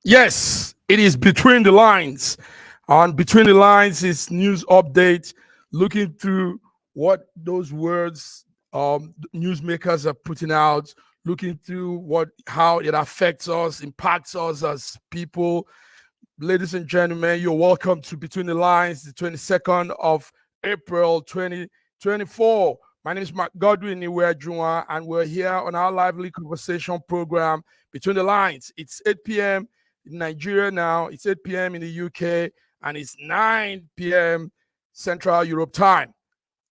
Yes, it is Between the Lines. On Between the Lines is news update, looking through what those words newsmakers are putting out, looking through how it affects us, impacts us as people. Ladies and gentlemen, you're welcome to Between the Lines, the 22nd of April 2024. My name is Mark Godwin Iweajunwa, and we're here on our lively conversation program, Between the Lines. It's 8 p.m. in Nigeria now, it's 8 p.m. in the UK, and it's 9 p.m. Central Europe time.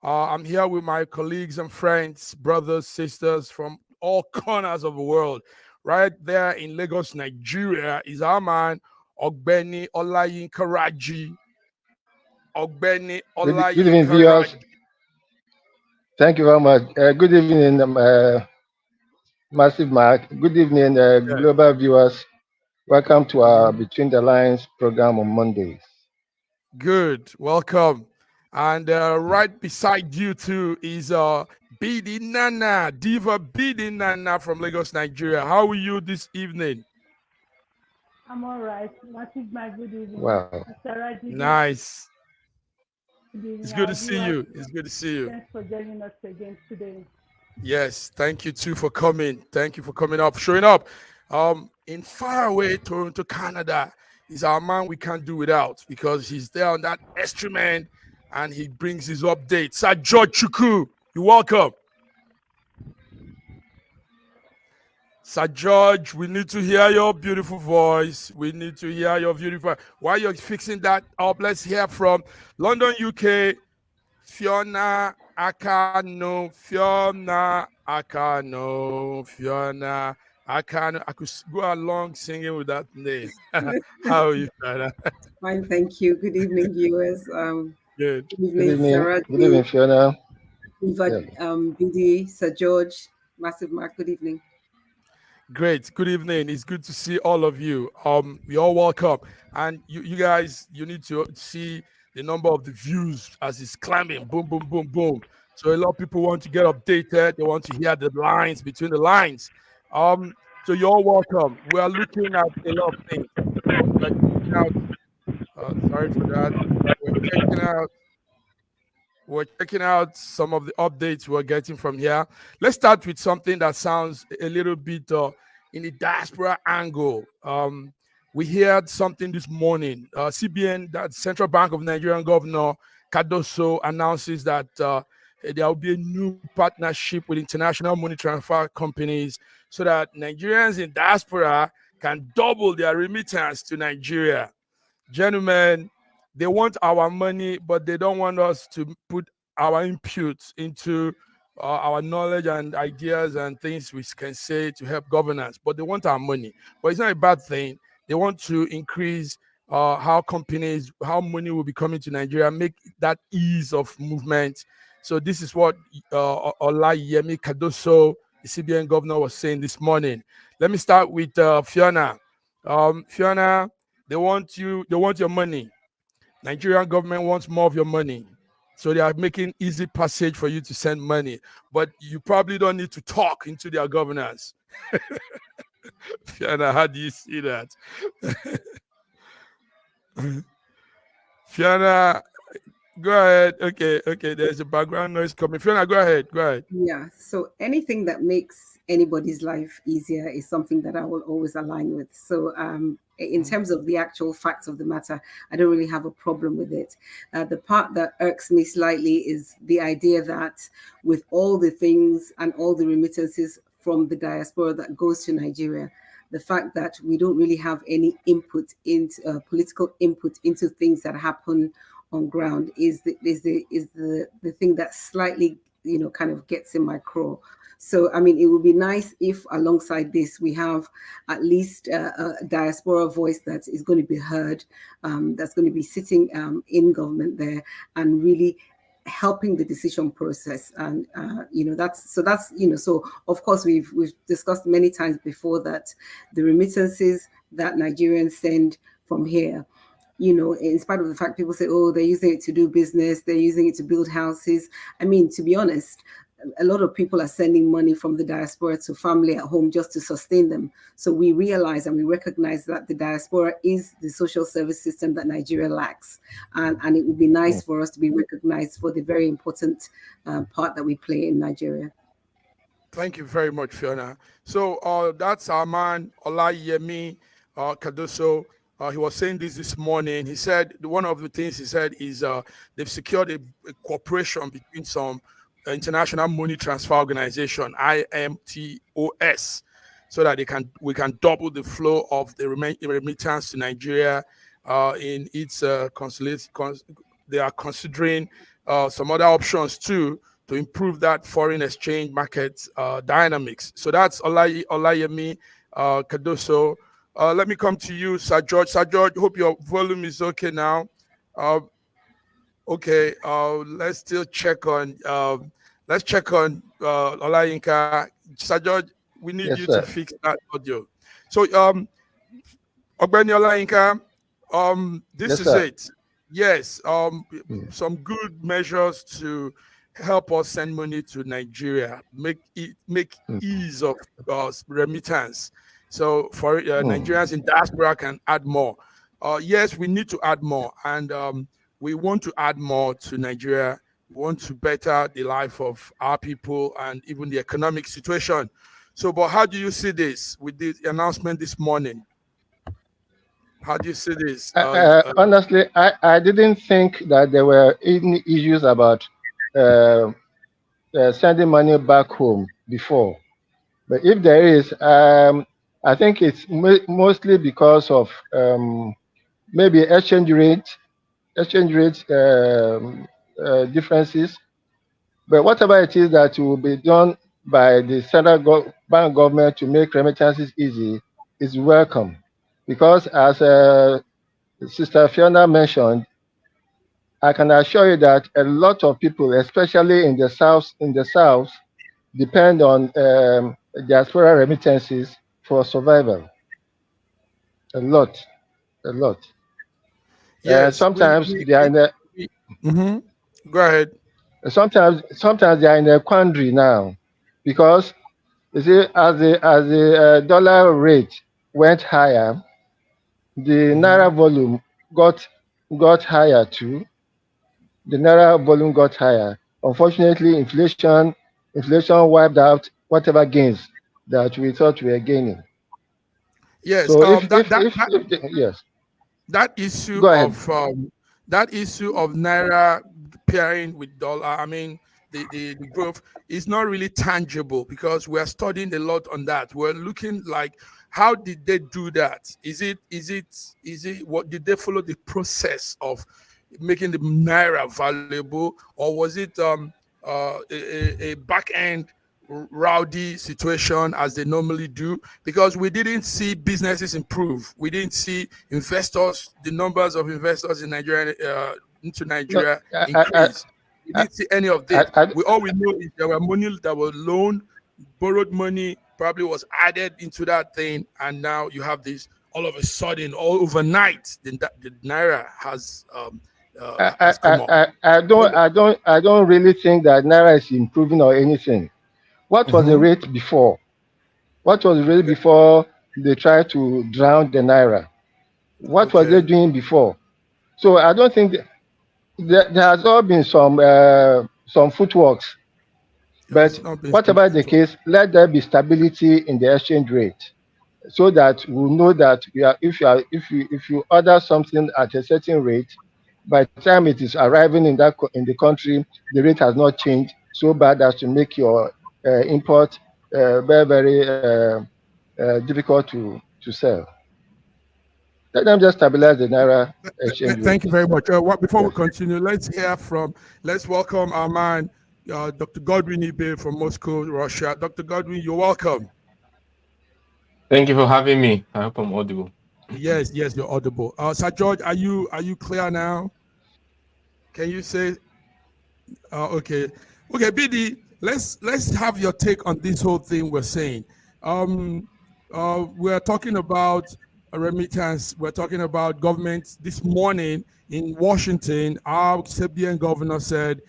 I'm here with my colleagues and friends, brothers, sisters from all corners of the world. Right there in Lagos, Nigeria, is our man, Ogbeni Olayinka Raji. Ogbeni Good evening, Olayinka viewers. Raji. Thank you very much. Good evening, Massive Mark. Good evening, global viewers. Welcome to our Between the Lines program on Mondays. Good. Welcome. And right beside you too is Bidi Nana, Diva Bidi Nana from Lagos, Nigeria. How are you this evening? I'm all right. Massive Mark, good evening. Wow. Nice. It's good to Our see viewers, you. It's good to see you. Thanks for joining us again today. Yes, thank you too for coming. Thank you for coming up, showing up. In faraway Toronto, Canada, is our man we can't do without because he's there on that instrument and he brings his updates. Sir George Chukwu, you're welcome. Sir George, we need to hear your beautiful voice. We need to hear your beautiful. While you're fixing that up, let's hear from London, UK, Fiona Akano. Fiona Akano. I could go along singing with that name. How are you, Fiona? Fine, thank you. Good evening, viewers. Good. Good evening, Sarah. Good evening, Fiona. BD, Sir George, Massive Mark. Good evening. Great. Good evening. It's good to see all of you. You're all welcome. And you guys, you need to see the number of the views as it's climbing. Boom, boom, boom, boom. So a lot of people want to get updated. They want to hear the lines between the lines. So you're all welcome. We are looking at a lot of things. We're checking out. Sorry for that. We're checking out some of the updates we're getting from here. Let's start with something that sounds a little bit in the diaspora angle. We heard something this morning. CBN, that Central Bank of Nigerian Governor Cardoso, announces that there will be a new partnership with international money transfer companies so that Nigerians in diaspora can double their remittance to Nigeria. Gentlemen, they want our money, but they don't want us to put our inputs into our knowledge and ideas and things we can say to help governance. But they want our money. But it's not a bad thing. They want to increase how money will be coming to Nigeria, make that ease of movement. So this is what Olayemi Cardoso, the CBN governor, was saying this morning. Let me start with Fiona. Fiona, they want your money. Nigerian government wants more of your money. So they are making easy passage for you to send money. But you probably don't need to talk into their governance. Fiona, how do you see that? Fiona, go ahead. Okay. There's a background noise coming. Fiona, go ahead. Yeah. So anything that makes anybody's life easier is something that I will always align with. So in terms of the actual facts of the matter, I don't really have a problem with it. The part that irks me slightly is the idea that with all the things and all the remittances from the diaspora that goes to Nigeria, the fact that we don't really have any input into political input into things that happen on ground is the thing that slightly kind of gets in my craw. So I mean, it would be nice if alongside this we have at least a diaspora voice that is going to be heard, that's going to be sitting in government there and really helping the decision process. And so of course we've discussed many times before that the remittances that Nigerians send from here, in spite of the fact people say, oh, they're using it to do business, they're using it to build houses. I mean, to be honest, a lot of people are sending money from the diaspora to family at home just to sustain them. So we realize and we recognize that the diaspora is the social service system that Nigeria lacks. And it would be nice for us to be recognized for the very important part that we play in Nigeria. Thank you very much, Fiona. So that's our man, Olayemi Kadoso. He was saying this morning. He said one of the things he said is they've secured a cooperation between some International Money Transfer Organization, IMTOS, so that we can double the flow of the remittance to Nigeria in its consulate. They are considering some other options too to improve that foreign exchange market dynamics. So that's Olayemi Kadoso. Let me come to you, Sir George. Sir George, hope your volume is okay now. Okay, let's still check on Olayinka. Sir George, we need you to fix that audio. So Ogbeni Olayinka, this is it. Yes, some good measures to help us send money to Nigeria, make ease of remittance. So for Nigerians in diaspora can add more. Yes, we need to add more, and we want to add more to Nigeria. We want to better the life of our people and even the economic situation. So, but how do you see this with the announcement this morning? How do you see this? Honestly, I didn't think that there were any issues about sending money back home before. But if there is, I think it's mostly because of maybe exchange rate differences. But whatever it is that will be done by the central bank government to make remittances easy is welcome. Because as Sister Fiona mentioned, I can assure you that a lot of people, especially in the south, depend on diaspora remittances for survival. A lot. Yes. Sometimes they are in a. Go ahead. Sometimes they are in a quandary now, because you see, as the dollar rate went higher, the naira volume got higher too. The naira volume got higher. Unfortunately, inflation wiped out whatever gains that we thought we were gaining. Yes. So yes. That issue of naira pairing with dollar, I mean, the growth is not really tangible, because we're studying a lot on that. We're looking like, how did they do that? Is it what did they follow the process of making the naira valuable, or was it a back end rowdy situation as they normally do? Because we didn't see businesses improve. We didn't see investors, the numbers of investors in Nigeria into Nigeria increase. We didn't see any of this. All we know is there were money that was loaned, borrowed money probably was added into that thing, and now you have this all of a sudden, all overnight, the naira has come up. I don't really think that naira is improving or anything. What was the rate before? What was the rate before they tried to drown the naira? What was they doing before? So I don't think there has all been some footworks. But whatever the case, let there be stability in the exchange rate, so that we'll know that if you order something at a certain rate, by the time it is arriving in the country, the rate has not changed so bad as to make your import very, very difficult to sell. Let them just stabilize the naira exchange rate. Thank you very much. Before we continue, let's welcome our man, Dr. Godwin Ibe from Moscow, Russia. Dr. Godwin, you're welcome. Thank you for having me. I hope I'm audible. Yes, you're audible. Sir George, are you clear now? Can you say? Okay, BD. Let's have your take on this whole thing we're saying. We're talking about a remittance. We're talking about government. This morning in Washington, our Serbian governor said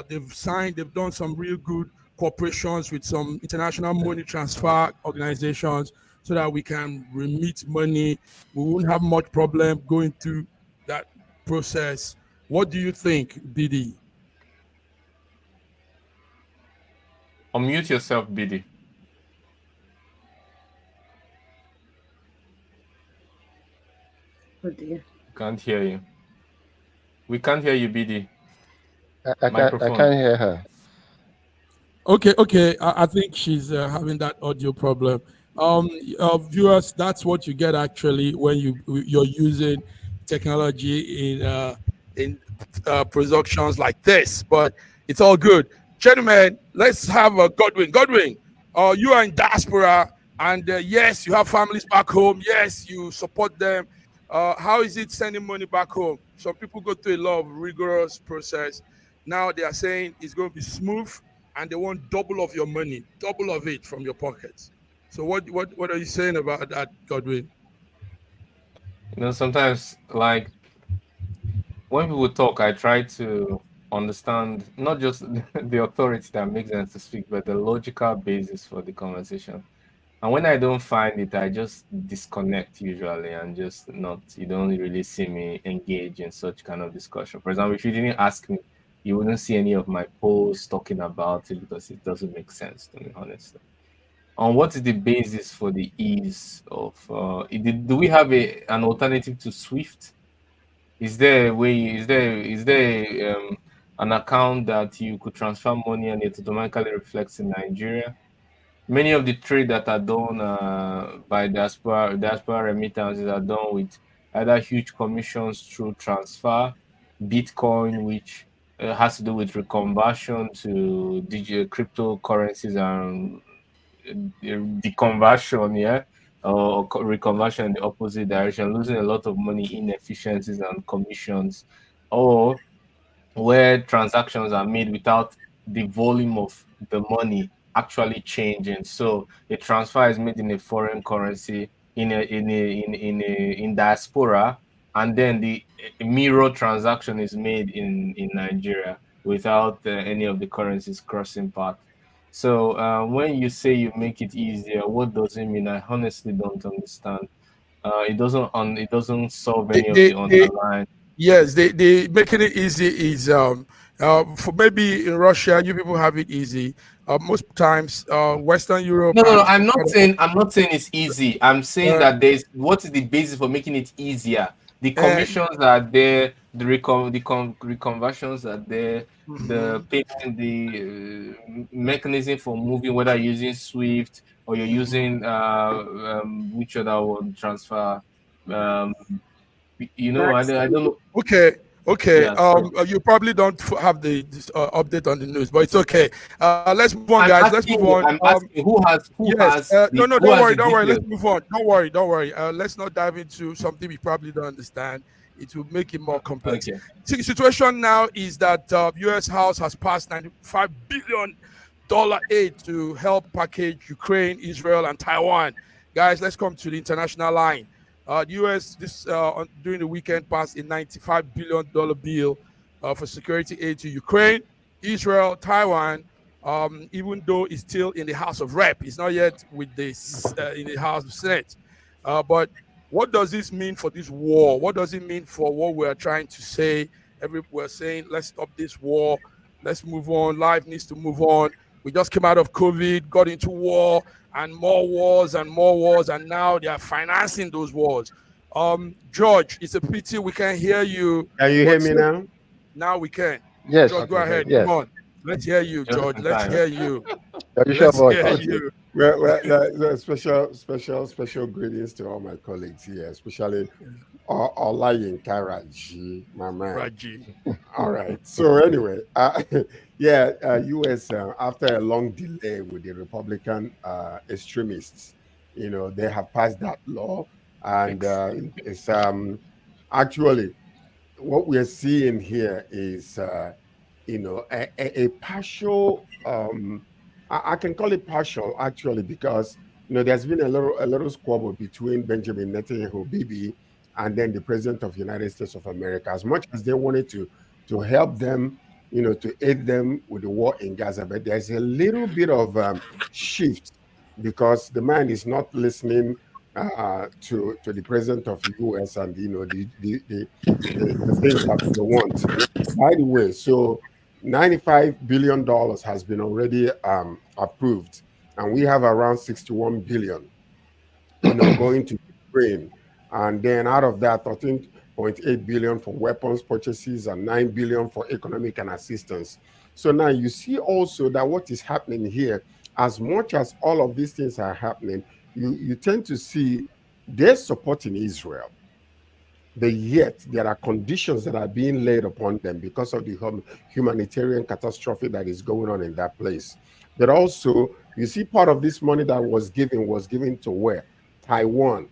they've done some real good corporations with some international money transfer organizations so that we can remit money. We won't have much problem going through that process. What do you think, BD? Unmute yourself, BD. Oh dear. Can't hear you. We can't hear you, BD. I can't hear her. Okay. I think she's having that audio problem. Viewers, that's what you get actually when you're using technology in productions like this. But it's all good, gentlemen. Let's have a Godwin. Godwin, you are in diaspora, and yes, you have families back home. Yes, you support them. How is it sending money back home? Some people go through a lot of rigorous process. Now they are saying it's going to be smooth, and they want double of your money, double of it from your pockets. So what are you saying about that, Godwin? Sometimes, like, when people talk, I try to understand not just the authority that makes them to speak, but the logical basis for the conversation. And when I don't find it, I just disconnect usually and just not, you don't really see me engage in such kind of discussion. For example, if you didn't ask me, you wouldn't see any of my posts talking about it because it doesn't make sense to me, honestly. On what is the basis for the ease of, do we have an alternative to Swift? Is there a way, is there an account that you could transfer money and it automatically reflects in Nigeria? Many of the trade that are done by diaspora remittances are done with either huge commissions through transfer, Bitcoin, which has to do with reconversion to digital cryptocurrencies and the conversion, or reconversion in the opposite direction, losing a lot of money, inefficiencies and commissions, or where transactions are made without the volume of the money actually changing. So a transfer is made in a foreign currency in diaspora, and then the mirror transaction is made in Nigeria without any of the currencies crossing paths. So when you say you make it easier, what does it mean? I honestly don't understand. It doesn't solve They, any of they, the they, underlying. yes, they making it easy is for maybe in Russia you people have it easy. Most times, Western Europe No. and I'm some not part saying it's easy. I'm saying of that there's what is the basis for making it easier? The uh, commissions are there, reconversions are there, the mhm, payment, the mechanism for moving, whether you're using Swift or you're mhm. using which other one transfer. Um, I don't know. Okay. Yeah, so You probably don't have the this, update on the news, but it's okay. Let's move on, I'm guys. Let's asking move you. on. I'm asking who has Yes. No. who Don't has worry. the Don't worry. Let's details. move on. Don't worry. Let's not dive into something we probably don't understand. It will make it more complex. Okay. See, the situation now is that U.S. House has passed $95 billion aid to help package Ukraine, Israel, and Taiwan. Guys, let's come to the international line. The U.S. during the weekend passed a $95 billion bill for security aid to Ukraine, Israel, Taiwan, even though it's still in the House of Rep. It's not yet with this in the House of Senate. But what does this mean for this war? What does it mean for what we're trying to say? We're saying, let's stop this war. Let's move on. Life needs to move on. We just came out of COVID, got into war, and more wars and more wars, and now they are financing those wars. George, it's a pity we can't hear you. Can you hear But me now? now we can. Yes, George, go Okay. ahead. Thank you. Come yes. on. Let's hear you, Just George. in Let's time. hear you. Your usual Let's voice. hear Okay. you. Well, special greetings to all my colleagues here, especially Olayinka Raji, my man. Raji. All right. So anyway, U.S. After a long delay with the Republican extremists, they have passed that law, and it's actually what we are seeing here is a partial. I can call it partial actually because there's been a little squabble between Benjamin Netanyahu, Bibi, and then the President of the United States of America. As much as they wanted to help them to aid them with the war in Gaza. But there's a little bit of shift because the man is not listening to the president of the U.S. and the things that they want. By the way, so $95 billion has been already approved, and we have around 61 billion, going to Ukraine. And then out of that, 13.8 billion for weapons purchases and 9 billion for economic and assistance. So now you see also that what is happening here, as much as all of these things are happening, you tend to see they're supporting Israel. But yet there are conditions that are being laid upon them because of the humanitarian catastrophe that is going on in that place. But also, you see part of this money that was given to where? Taiwan.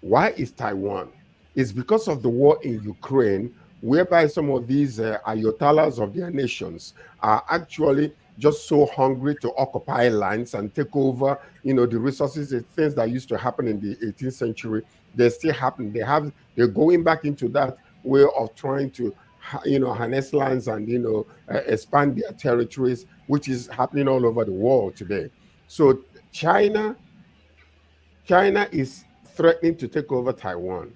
Why is Taiwan? It's because of the war in Ukraine, whereby some of these ayatollahs of their nations are actually just so hungry to occupy lands and take over, the resources, the things that used to happen in the 18th century. They still happen. They're going back into that way of trying to, harness lands and, expand their territories, which is happening all over the world today. So China is threatening to take over Taiwan,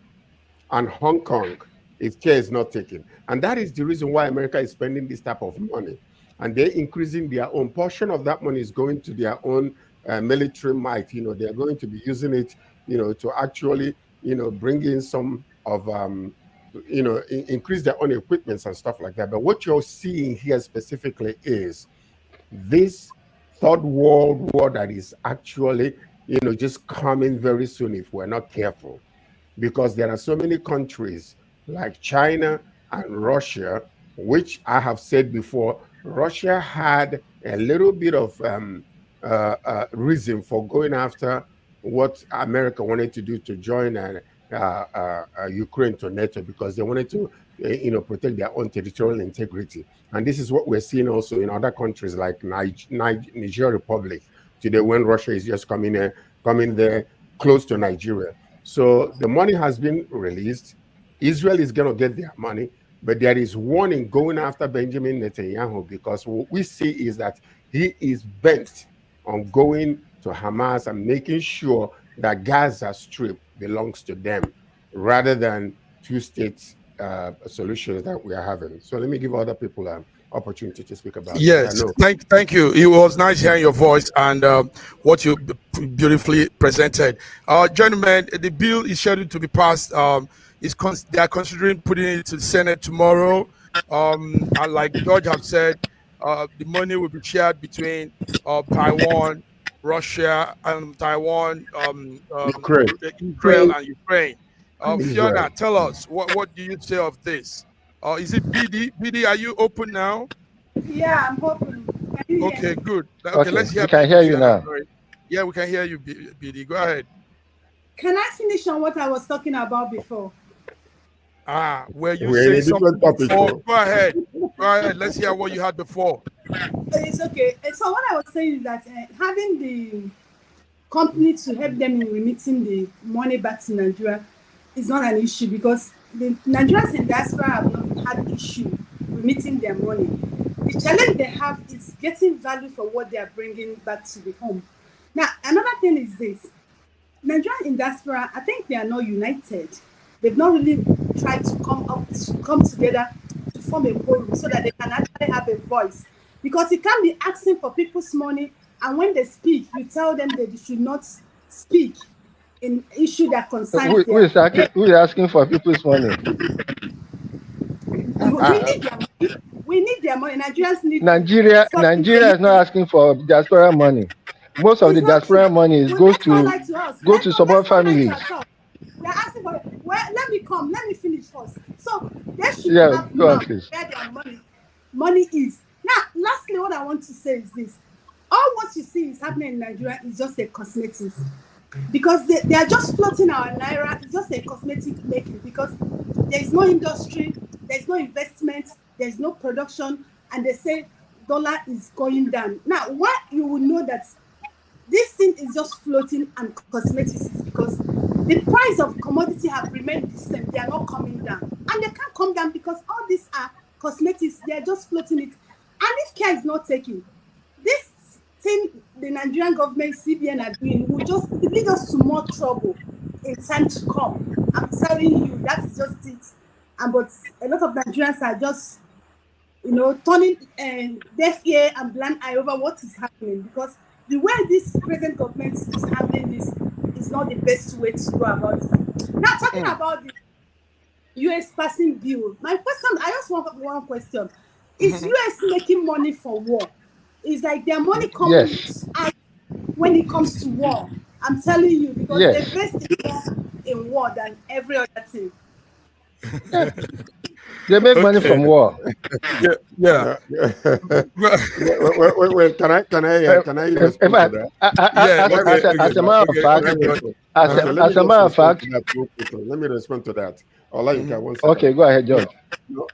and Hong Kong, if care is not taken. And that is the reason why America is spending this type of money. And they're increasing their own portion of that money is going to their own military might. They're going to be using it, to actually, bring in some of, increase their own equipments and stuff like that. But what you're seeing here specifically is this third world war that is actually, just coming very soon if we're not careful. Because there are so many countries like China and Russia, which I have said before, Russia had a little bit of reason for going after what America wanted to do to join Ukraine to NATO, because they wanted to, protect their own territorial integrity. And this is what we're seeing also in other countries like Niger Republic today, when Russia is just coming there close to Nigeria. So the money has been released. Israel is going to get their money, but there is warning going after Benjamin Netanyahu, because what we see is that he is bent on going to Hamas and making sure that Gaza Strip belongs to them rather than two-state solutions that we are having. So let me give other people an opportunity to speak about yes, thank you. It was nice hearing your voice and what you beautifully presented. Gentlemen, the bill is scheduled to be passed. They are considering putting it to the Senate tomorrow. And like George have said, the money will be shared between Taiwan, Russia, and Taiwan, Israel, and Ukraine. Fiona, tell us, what do you say of this? Is it BD? BD, are you open now? Yeah, I'm open. Okay, good. Okay, let's hear. We can hear you now. Yeah, we can hear you, BD. Go ahead. Can I finish on what I was talking about before? Where you say something before. Go ahead. Go ahead. Let's hear what you had before. It's okay. So what I was saying is that having the company to help them in remitting the money back to Nigeria is not an issue, because the Nigerians in diaspora have not had issue remitting their money. The challenge they have is getting value for what they are bringing back to the home. Now, another thing is this. Nigerians in diaspora, I think they are not united. They've not really tried to come together to form a quorum so that they can actually have a voice. Because you can't be asking for people's money, and when they speak, you tell them that they should not speak in issue that concerns who is asking for people's money? We need their money. Nigerians need Nigeria is not asking for diaspora money. Most of the diaspora money goes to support families. They're asking for, well, let me finish first. So they should have mouth where their money is. Now, lastly, what I want to say is this. All what you see is happening in Nigeria is just a cosmetics. Because they are just floating our naira. It's just a cosmetic making, because there is no industry, there is no investment, there is no production, and they say dollar is going down. Now, why you will know that this thing is just floating and cosmetics is because the price of commodity have remained the same. They are not coming down, and they can't come down because all these are cosmetics, they're just floating it. And if care is not taken, this thing the Nigerian government, CBN are doing will just lead us to more trouble in time to come. I'm telling you, that's just it. And but a lot of Nigerians are just, turning deaf ear and blind eye over what is happening, because the way this present government is handling this is not the best way to go about it. Now, talking about the US passing bill, my question, I just want one question. Is US making money for war? It's like their money comes out when it comes to war. I'm telling you, because they invest in war than every other thing. They make money from war. Yeah. Wait, can I respond to that? As a matter of fact, let me respond to that. Okay, go ahead, George.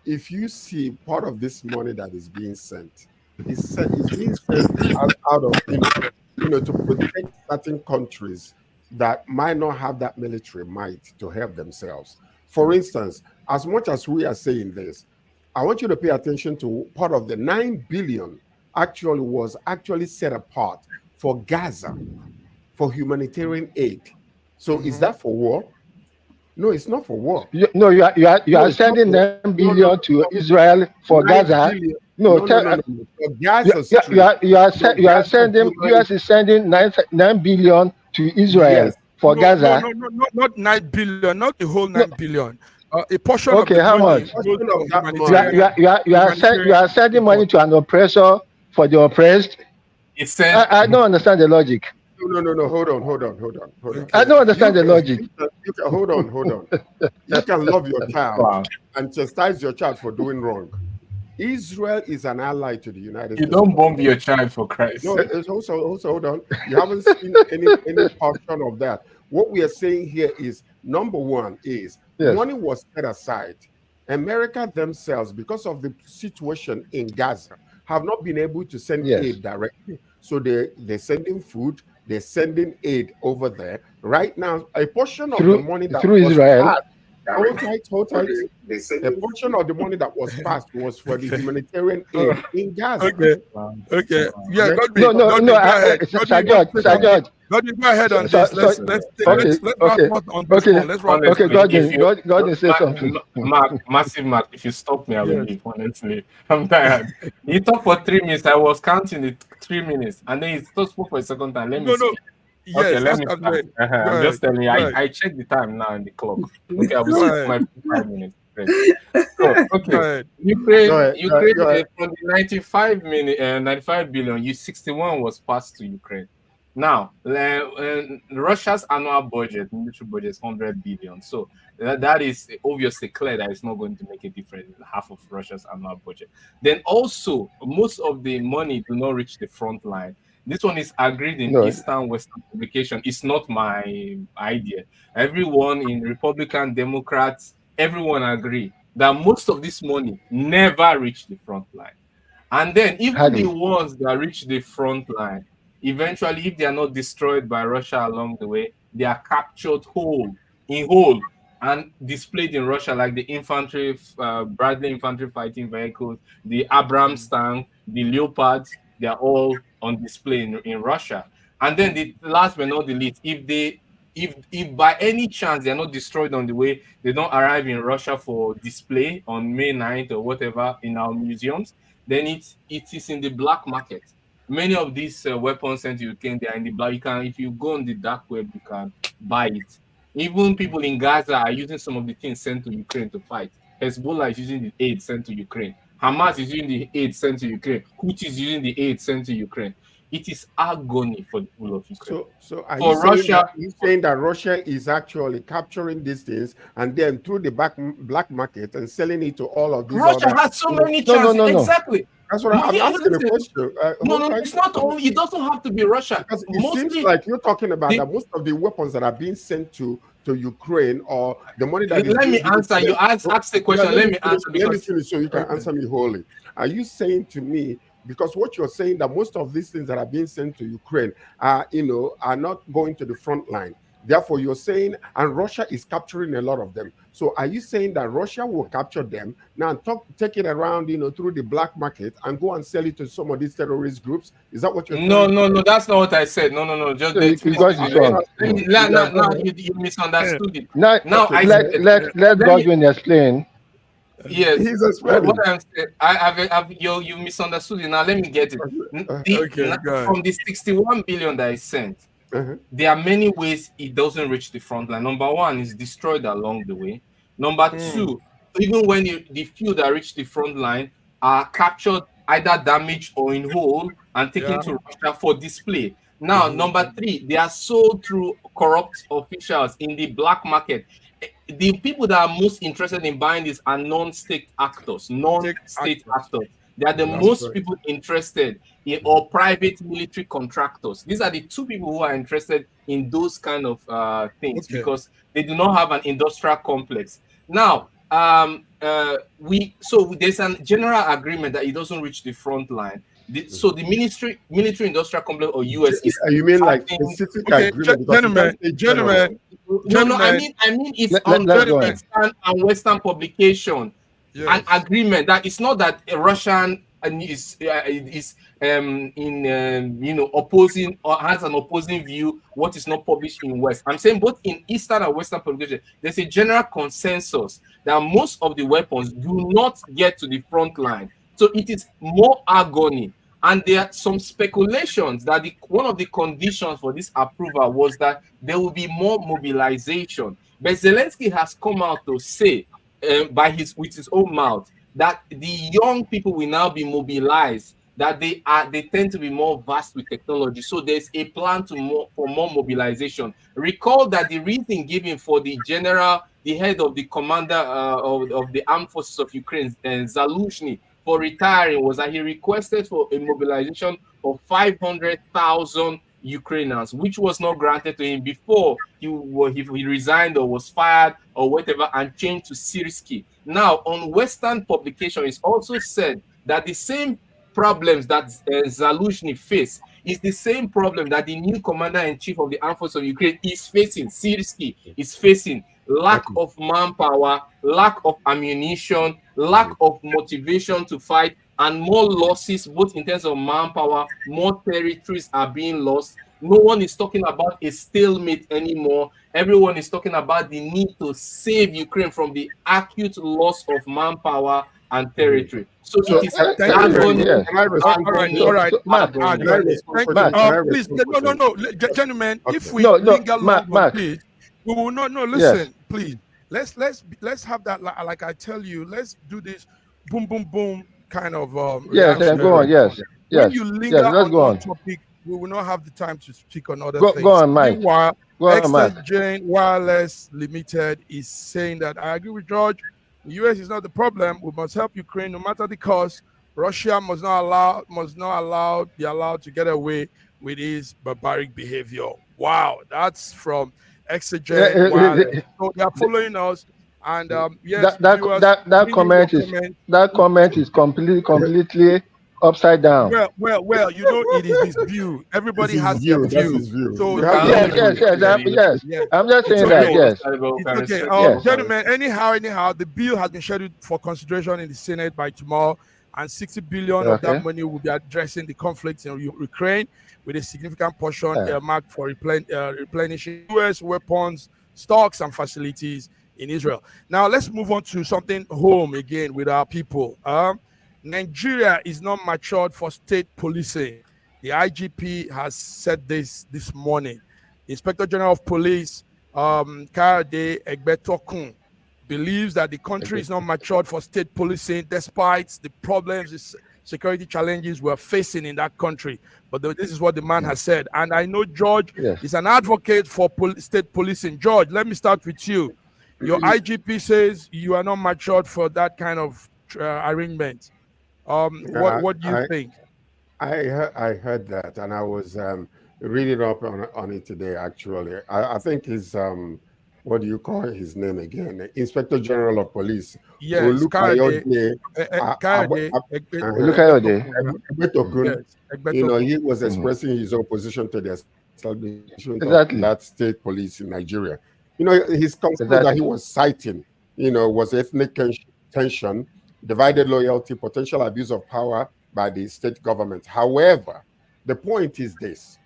If you see part of this money that is being sent, it's being sent out of to protect certain countries that might not have that military might to help themselves. For instance, as much as we are saying this, I want you to pay attention to part of the 9 billion was actually set apart for Gaza, for humanitarian aid. So is that for war? No, it's not for war. You are sending 9 billion to Israel for Gaza. No. For Gaza, you are sending. US is sending 9 billion to Israel for Gaza. No, not 9 billion, not the whole 9 billion. A portion of how much? You are sending money to an oppressor for the oppressed. I don't understand the logic. No. Hold on. I don't understand the logic. Hold on. You can love your child and chastise your child for doing wrong. Israel is an ally to the United States. You don't bomb your child, for Christ. No, it's also hold on. You haven't seen any portion of that. What we are saying here is, number one is money was set aside. America themselves, because of the situation in Gaza, have not been able to send aid directly. So they're sending food, they're sending aid over there. Right now, a portion of the money that through was Israel. passed, hold tight. A portion of the money that was passed was for the humanitarian aid in Gaza. Okay. Yeah, no. Sir George. Go ahead on this. Let's Gordon, say something. Massive, if you stop me, I will leave, honestly. I'm tired. You talk for 3 minutes. I was counting it 3 minutes, and then you spoke for a second time. Let me see. Okay, let me start. I'm just telling you, I checked the time now in the clock. Okay, I will see my 5 minutes. So, Ukraine from the 95 billion, 61 was passed to Ukraine. Now, Russia's annual budget, military budget, is 100 billion. So that is obviously clear that it's not going to make a difference in half of Russia's annual budget. Then also, most of the money do not reach the front line. This one is agreed in Eastern Western publication. It's not my idea. Everyone in Republican, Democrats, everyone agree that most of this money never reach the front line. And then even the ones that reach the front line, eventually, if they are not destroyed by Russia along the way, they are captured whole and displayed in Russia, like the infantry, Bradley infantry fighting vehicles, the Abrams tank, the Leopards. They are all on display in Russia. And then the last but not the least, if by any chance they are not destroyed on the way, they don't arrive in Russia for display on May 9th or whatever in our museums, then it is in the black market. Many of these weapons sent to Ukraine, they are in the black. If you go on the dark web, you can buy it. Even people in Gaza are using some of the things sent to Ukraine to fight. Hezbollah is using the aid sent to Ukraine. Hamas is using the aid sent to Ukraine. Houthi is using the aid sent to Ukraine. It is agony for the people of Ukraine. So are you saying that Russia is actually capturing these things and then through the black market and selling it to all of these Russia has so many chances. No. Exactly. That's what I'm asking the question. It's not only. It doesn't have to be Russia. Because it seems like you're talking about that most of the weapons that are being sent to Ukraine or the money that Let me answer. You ask the question. Let me answer. Let me finish so you can answer me wholly. Are you saying to me, because what you're saying that most of these things that are being sent to Ukraine are not going to the front line? Therefore, you're saying, and Russia is capturing a lot of them. So are you saying that Russia will capture them now, take it around, through the black market and go and sell it to some of these terrorist groups? Is that what you're No, trying to say? that's not what I said. No. Just So you got it wrong. now you misunderstood it. Now, I let Godwin explain. Yes, He's explaining. what I'm saying, you misunderstood it. Now let me get it. From the 61 billion that I sent, there are many ways it doesn't reach the front line. Number one, is destroyed along the way. Number two, even when the few that reach the front line are captured, either damaged or in whole, and taken to Russia for display. Now, number three, they are sold through corrupt officials in the black market. The people that are most interested in buying this are non-state actors. They are the most people interested in, or private military contractors. These are the two people who are interested in those kind of things because they do not have an industrial complex. Now, there's a general agreement that it doesn't reach the front line. So the military industrial complex or US is. You mean like specific agreement? Gentlemen. No. I mean it's on Eastern and Western publication. An agreement that it's not that a Russian is opposing or has an opposing view what is not published in West. I'm saying both in Eastern and Western publication, there's a general consensus that most of the weapons do not get to the front line. So it is more agony. And there are some speculations that one of the conditions for this approval was that there will be more mobilization. But Zelensky has come out to say, with his own mouth, that the young people will now be mobilized, that they tend to be more vast with technology. So there's a plan for more mobilization. Recall that the reason given for the head of the commander of the armed forces of Ukraine, Zaluzhny, for retiring was that he requested for a mobilization of 500,000 Ukrainians, which was not granted to him before he resigned or was fired or whatever and changed to Syrsky. Now, on Western publication, it's also said that the same problems that Zaluzhny faced is the same problem that the new commander-in-chief of the armed forces of Ukraine is facing. Syrsky is facing lack of manpower, lack of ammunition, lack of motivation to fight, and more losses, both in terms of manpower, more territories are being lost. No one is talking about a stalemate anymore. Everyone is talking about the need to save Ukraine from the acute loss of manpower and territory. So it is all right. Mark, please, no, gentlemen. If we linger long, please, we will not. No, listen, please. Let's have that. Like I tell you, let's do this. Boom, boom, boom. Kind of. Then go on. When you linger on one topic, we will not have the time to speak on other things. Go on, Mike. Meanwhile, Exchange Wireless Limited is saying that I agree with George. The US is not the problem. We must help Ukraine no matter the cost. Russia must not be allowed to get away with his barbaric behavior. Wow, that's from Exchange Wireless. So they are following us. And yes, that comment is completely upside down. Well, it is his view. Everybody has their view. So yes. I'm just saying that. Yes. It's okay. Gentlemen, anyhow, the bill has been scheduled for consideration in the Senate by tomorrow, and 60 billion of that money will be addressing the conflict in Ukraine, with a significant portion earmarked for replenishing U.S. weapons stocks and facilities in Israel. Now let's move on to something home again with our people. Nigeria is not matured for state policing. The IGP has said this morning. The Inspector General of Police, Kayode Egbetokun, believes that the country is not matured for state policing despite the problems, the security challenges we're facing in that country. But this is what the man has said. And I know George is an advocate for state policing. George, let me start with you. Your IGP says you are not matured for that kind of arrangement. What do you think? I heard that, and I was reading up on it today. Actually, I think his what do you call his name again? Inspector General of Police. Yes, Kayode. Kayode. He was expressing his opposition to the establishment of Exactly. that state police in Nigeria. You know, his concern that Exactly. he was citing, you know, was ethnic tension, divided loyalty, potential abuse of power by the state government. However, the point is this: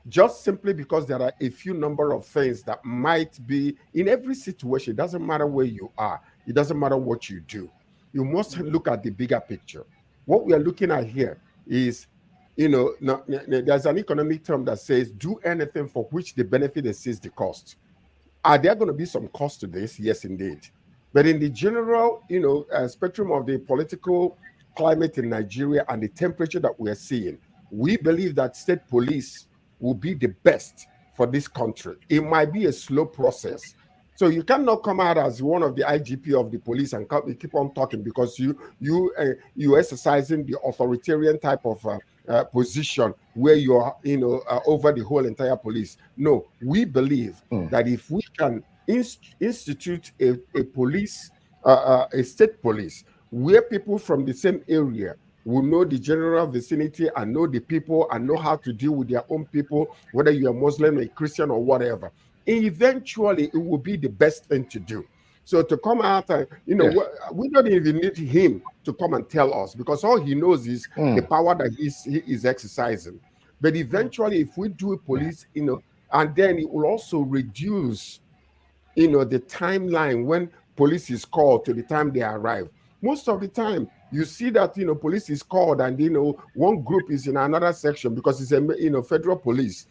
just simply because there are a few number of things that might be in every situation, it doesn't matter where you are, it doesn't matter what you do, you must look at the bigger picture. What we are looking at here is, you know, there's an economic term that says do anything for which the benefit exceeds the cost. Are there going to be some cost to this? Yes, indeed. But in the general, you know, spectrum of the political climate in Nigeria and the temperature that we are seeing, we believe that state police will be the best for this country. It might be a slow process. So you cannot come out as one of the IGP of the police and keep on talking because you exercising the authoritarian type of position where you're, you know, over the whole entire police. No, we believe that if we can institute a police, a state police, where people from the same area will know the general vicinity and know the people and know how to deal with their own people, whether you're a Muslim, a Christian, or whatever, eventually it will be the best thing to do. So to come out and, you know, Yes. we don't even need him to come and tell us, because all he knows is the power that he is exercising. But eventually, if we do a police, you know, and then it will also reduce, you know, the timeline when police is called to the time they arrive. Most of the time, you see that, you know, police is called and, you know, one group is in another section because it's a, you know, federal police.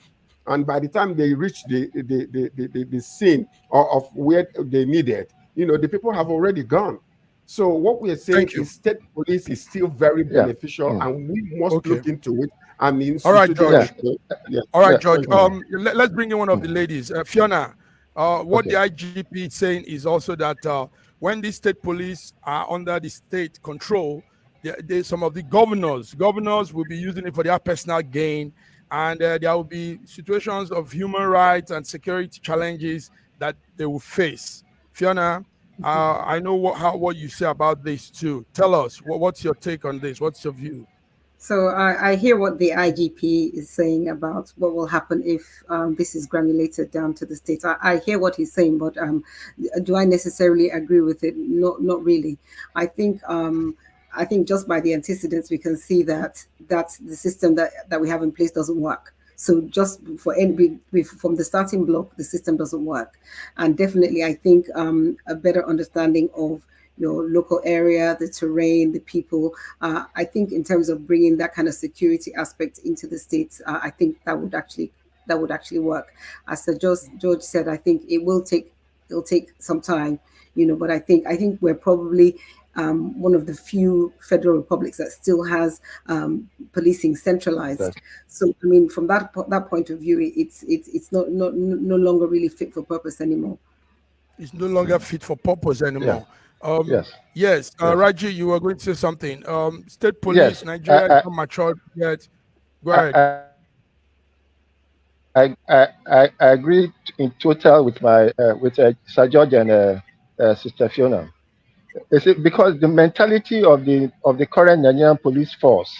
And by the time they reach the scene of where they needed, you know, the people have already gone. So what we are saying is state police is still very beneficial, and we must look into it. I mean, all right, George. All right, George. Let's bring in one of the ladies, Fiona. What the IGP is saying is also that when the state police are under the state control, some of the governors will be using it for their personal gain, and there will be situations of human rights and security challenges that they will face. Fiona, I know what you say about this too. Tell us, what's your take on this? What's your view? So I hear what the IGP is saying about what will happen if this is granulated down to the states. I hear what he's saying, but do I necessarily agree with it? Not really. I think just by the antecedents, we can see that that's the system that we have in place doesn't work. So just from the starting block, the system doesn't work. And definitely, I think a better understanding of your local area, the terrain, the people. I think in terms of bringing that kind of security aspect into the states, I think that would actually work. As George said, I think it'll take some time, you know. But I think we're probably one of the few federal republics that still has policing centralized. So I mean, from that point of view, it's no longer really fit for purpose anymore. It's no longer fit for purpose anymore. Yes. Raji, you were going to say something. State police, Nigeria is not matured yet. Go ahead. I agree in total with Sir George and Sister Fiona. Is it because the mentality of the current Nigerian police force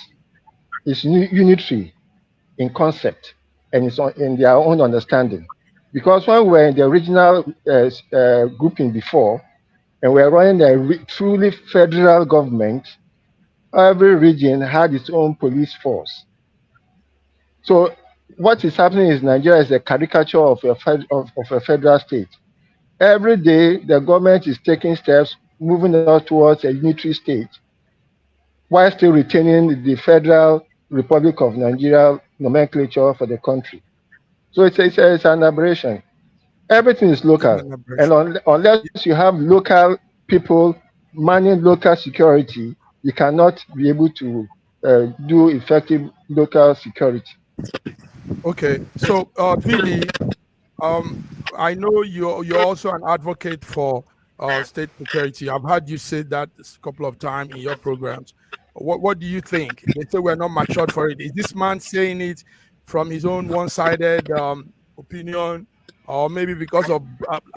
is unitary in concept and it's in their own understanding? Because when we were in the original grouping before, and we're running a truly federal government, every region had its own police force. So what is happening is Nigeria is a caricature of a federal state. Every day, the government is taking steps, moving us towards a unitary state, while still retaining the Federal Republic of Nigeria nomenclature for the country. So it's an aberration. Everything is local, and unless you have local people managing local security, you cannot be able to do effective local security. Okay, so Billy, I know you're also an advocate for state security. I've heard you say that a couple of times in your programs. What do you think? They say we're not matured for it. Is this man saying it from his own one-sided opinion, or maybe because of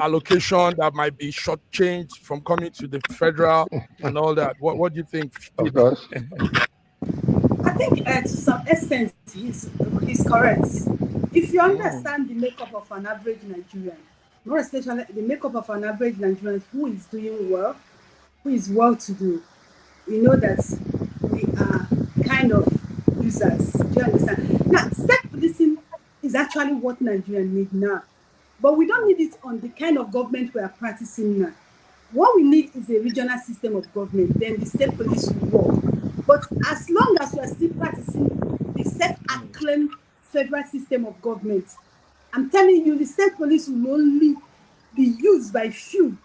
allocation that might be shortchanged from coming to the federal and all that? What do you think? Of course. I think to some extent he's correct. if you understand the makeup of an average Nigerian, more especially the makeup of an average Nigerian who is doing well, who is well to do, you know that we are kind of users. Do you understand? Now, state policing is actually what Nigerians need now. But we don't need it on the kind of government we are practicing now. What we need is a regional system of government, then the state police will work. But as long as we are still practicing the self-acclaimed federal system of government, I'm telling you, the state police will only be used by few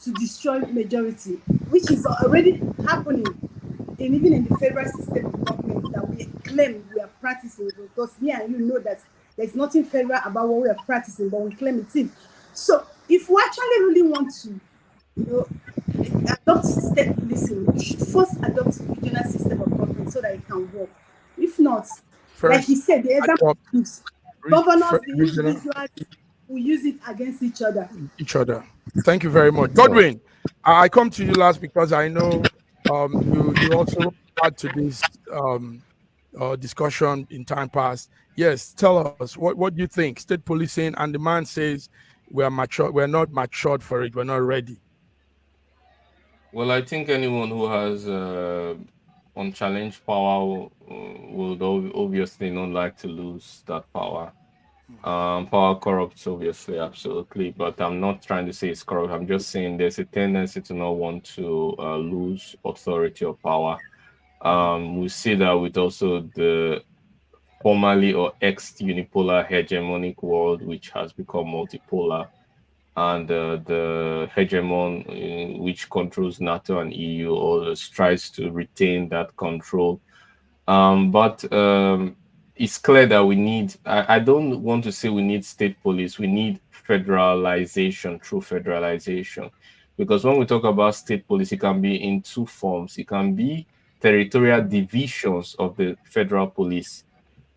to destroy majority, which is already happening even in the federal system of government that we claim we are practicing. Because me and you know that there's nothing federal about what we are practicing, but we claim it is. So if we actually really want to, adopt state policing, we should first adopt the regional system of government so that it can work. If not, like he said, the example gives governors, the individuals will use it against each other. Thank you very much. Godwin, I come to you last because I know you also add to this discussion in time past. Yes, tell us what do you think? State policing, and the man says we're not matured for it, we're not ready. Well, I think anyone who has unchallenged power would obviously not like to lose that power. Power corrupts, obviously, absolutely, but I'm not trying to say it's corrupt. I'm just saying there's a tendency to not want to lose authority or power. We see that with also the formerly or ex-unipolar hegemonic world, which has become multipolar, and the hegemon which controls NATO and EU always tries to retain that control. But it's clear that we need, I don't want to say we need state police, we need federalization, true federalization. Because when we talk about state police, it can be in two forms. It can be territorial divisions of the federal police,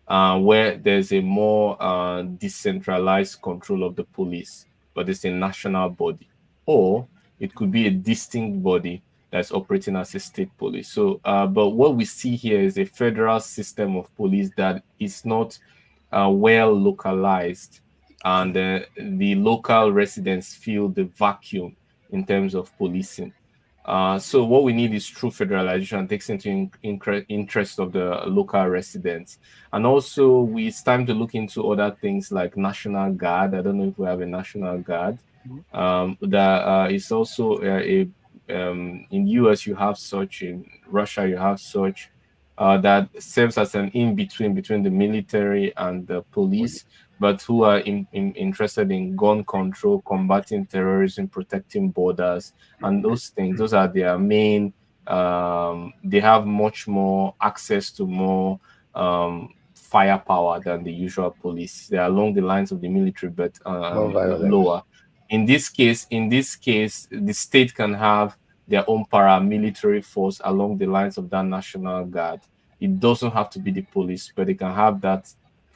where there's a more decentralized control of the police, but it's a national body. Or it could be a distinct body that's operating as a state police. So, but what we see here is a federal system of police that is not well localized, and the local residents feel the vacuum in terms of policing. So what we need is true federalization, takes into interest of the local residents. And also it's time to look into other things like National Guard. I don't know if we have a National Guard. That is also in US you have such, in Russia you have such, that serves as an in-between between the military and the police, but who are interested in gun control, combating terrorism, protecting borders, and those things. Those are their main, they have much more access to more firepower than the usual police. They are along the lines of the military, but lower. In this case, the state can have their own paramilitary force along the lines of that National Guard. It doesn't have to be the police, but it can have that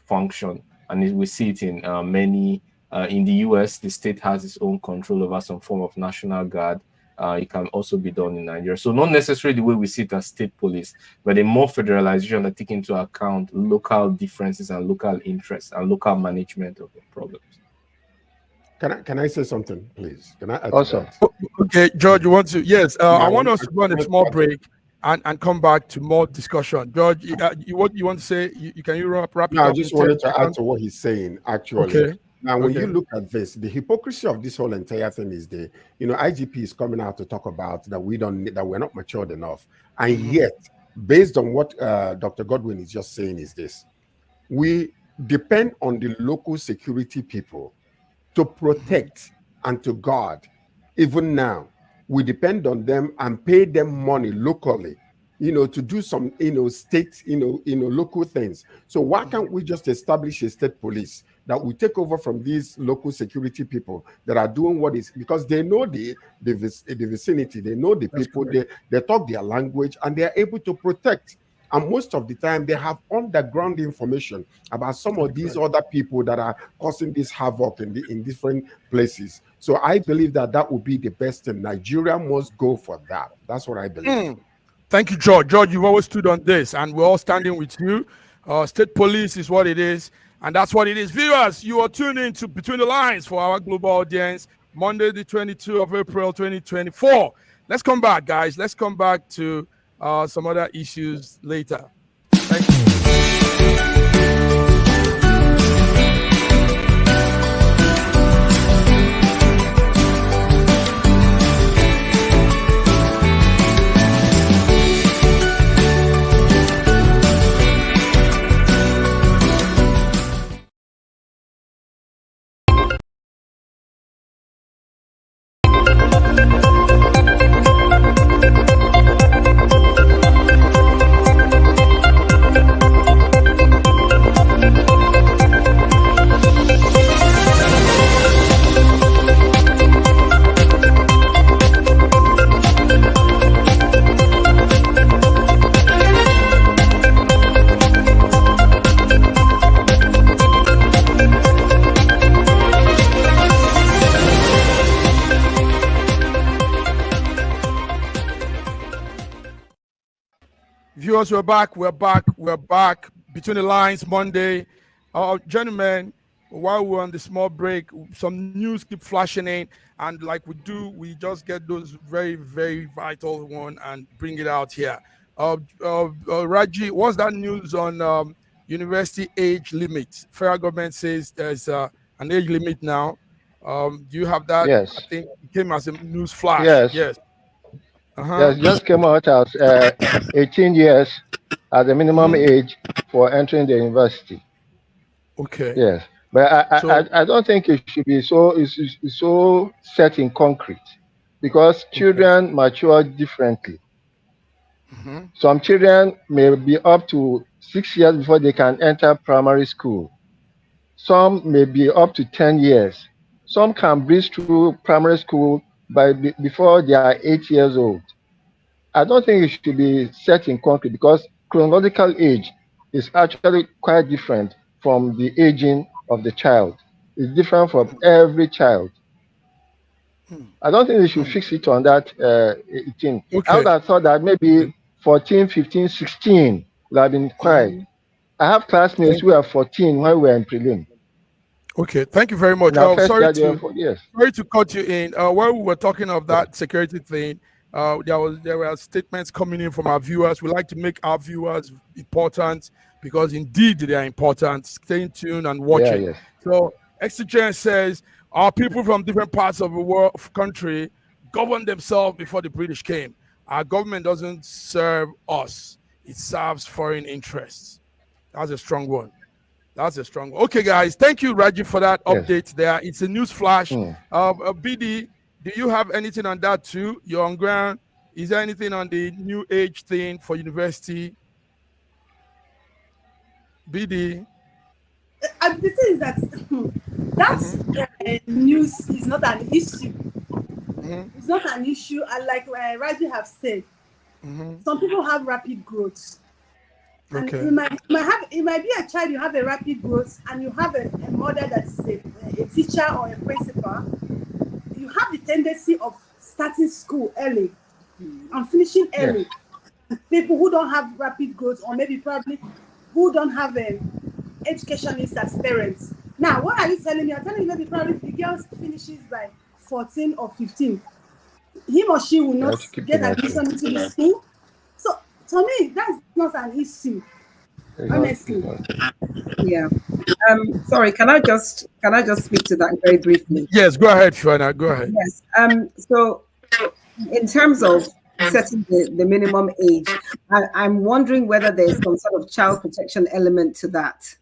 function. And we see it in many, in the US, the state has its own control over some form of National Guard. It can also be done in Nigeria. So not necessarily the way we see it as state police, but a more federalization that take into account local differences and local interests and local management of the problems. Can I say something, please? Can I add also? Okay, George, you want to? Yes, I want us to go on a small break and come back to more discussion. George, what you want to say? Can you wrap it up? I just wanted to add to what he's saying, actually. Okay. Now, when you look at this, the hypocrisy of this whole entire thing is IGP is coming out to talk about that we're not matured enough. And yet, based on what Dr. Godwin is just saying is this, we depend on the local security people to protect and to guard. Even now, we depend on them and pay them money locally, to do some, state, local things. So why can't we just establish a state police that will take over from these local security people that are doing what is, because they know the vicinity, they know the people, they talk their language, and they are able to protect. And most of the time, they have underground information about some of these other people that are causing this havoc in different places. So I believe that would be the best thing. Nigeria must go for that. That's what I believe. Thank you, George. George, you've always stood on this, and we're all standing with you. State police is what it is. And that's what it is. Viewers, you are tuned in to Between the Lines for our global audience, Monday, the 22nd of April, 2024. Let's come back, guys. Let's come back to some other issues later. Thank you. Viewers, we're back. Between the Lines, Monday. Gentlemen, while we're on the small break, some news keep flashing in, and like we do, we just get those very, very vital one and bring it out here. Raji, what's that news on university age limit? Federal government says there's an age limit now. Do you have that? Yes. I think it came as a news flash. Yes. Yes. Yes, just came out as 18 years as the minimum age for entering the university. Okay. Yes, but I don't think it should be so set in concrete, because children mature differently. Some children may be up to 6 years before they can enter primary school. Some may be up to 10 years. Some can breeze through primary school before they are 8 years old. I don't think it should be set in concrete, because chronological age is actually quite different from the aging of the child. It's different from every child. I don't think they should fix it on that 18. Okay. I would have thought that maybe 14, 15, 16 would have been quiet. I have classmates who are 14 when we were in prelim. Okay, thank you very much. Sorry to cut you in. While we were talking of that security thing, there were statements coming in from our viewers. We like to make our viewers important, because indeed they are important. Staying tuned and watching. Yes. So Exogen says our people from different parts of the world country governed themselves before the British came. Our government doesn't serve us; it serves foreign interests. That's a strong one. Okay, guys. Thank you, Raji, for that update there. It's a news flash. BD, do you have anything on that too? You're on ground. Is there anything on the new age thing for university? BD? The thing is that news is not an issue. It's not an issue. And like Raji have said, some people have rapid growth. Okay. And it might be a child, you have a rapid growth, and you have a mother that's a teacher or a principal. You have the tendency of starting school early and finishing early. Yes. People who don't have rapid growth, or maybe probably who don't have education needs as parents. Now, what are you telling me? I'm telling you maybe probably if the girl finishes by 14 or 15, him or she will not get admission into the school. So, to me, that's not an issue. Honestly. Yeah. Sorry, can I just speak to that very briefly? Yes, go ahead, Fiona. Go ahead. Yes. So in terms of setting the minimum age, I'm wondering whether there's some sort of child protection element to that.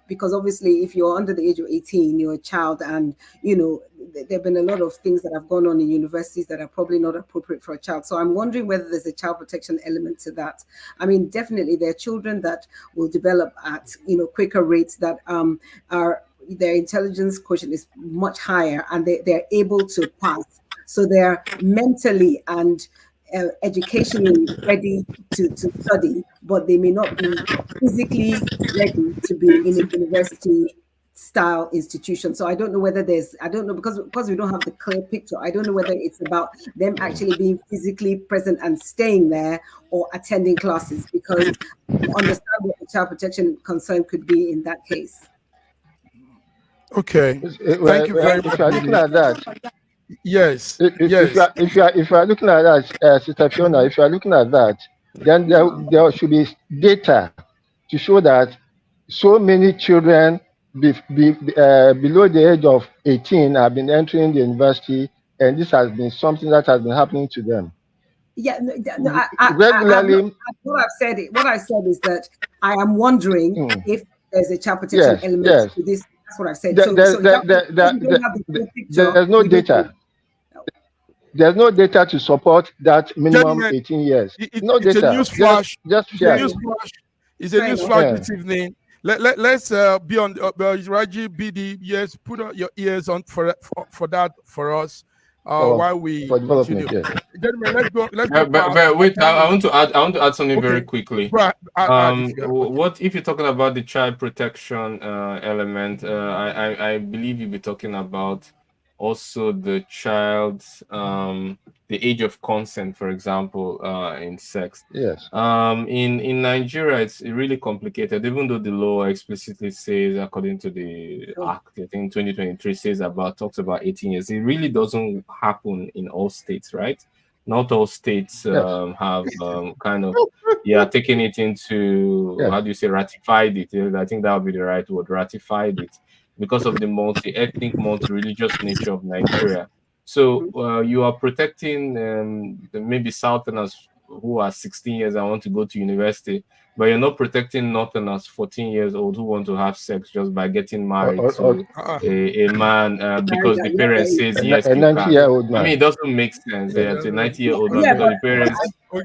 Because obviously if you're under the age of 18, you're a child, and there have been a lot of things that have gone on in universities that are probably not appropriate for a child. So I'm wondering whether there's a child protection element to that. I mean, definitely there are children that will develop at quicker rates, that their intelligence quotient is much higher, and they're able to pass. So they're mentally and educationally ready to study, but they may not be physically ready to be in a university style institution. So I don't know whether I don't know, because we don't have the clear picture. I don't know whether it's about them actually being physically present and staying there, or attending classes, because I understand what the child protection concern could be in that case. Okay. Well, Thank you very if you much. are looking at that, Yes. if Yes. you are looking at that, Sister Fiona, if you are looking at that, then there should be data to show that so many children below the age of 18 have been entering the university, and this has been something that has been happening to them. Yeah, Regularly. What I said is that I am wondering if there's a child protection Yes, element yes. to this. That's what I've said. There's no data. There's no data to support that minimum 18 years. No It's data. a news flash. Just It's fear. a news flash. It's a news flash this evening. Let's be on Raji BD. Yes, put your ears on for that for us while we continue. Yes. Gentlemen, let's go. But wait, I want to add something very quickly. What if you're talking about the child protection element? I believe you'll be talking about also the child's the age of consent, for example, in sex. Yes. In Nigeria, it's really complicated, even though the law explicitly says, according to the Act, I think 2023 talks about 18 years. It really doesn't happen in all states, right? Not all states have kind of taken it into how do you say, ratified it. I think that would be the right word, ratified it, because of the multi-ethnic, multi-religious nature of Nigeria. So you are protecting maybe Southerners who are 16 years and want to go to university, but you're not protecting Northerners 14 years old who want to have sex just by getting married to a man because the parents says yes, a 90-year-old man. I mean, it doesn't make sense. Yeah, it's a 90-year-old man because the parents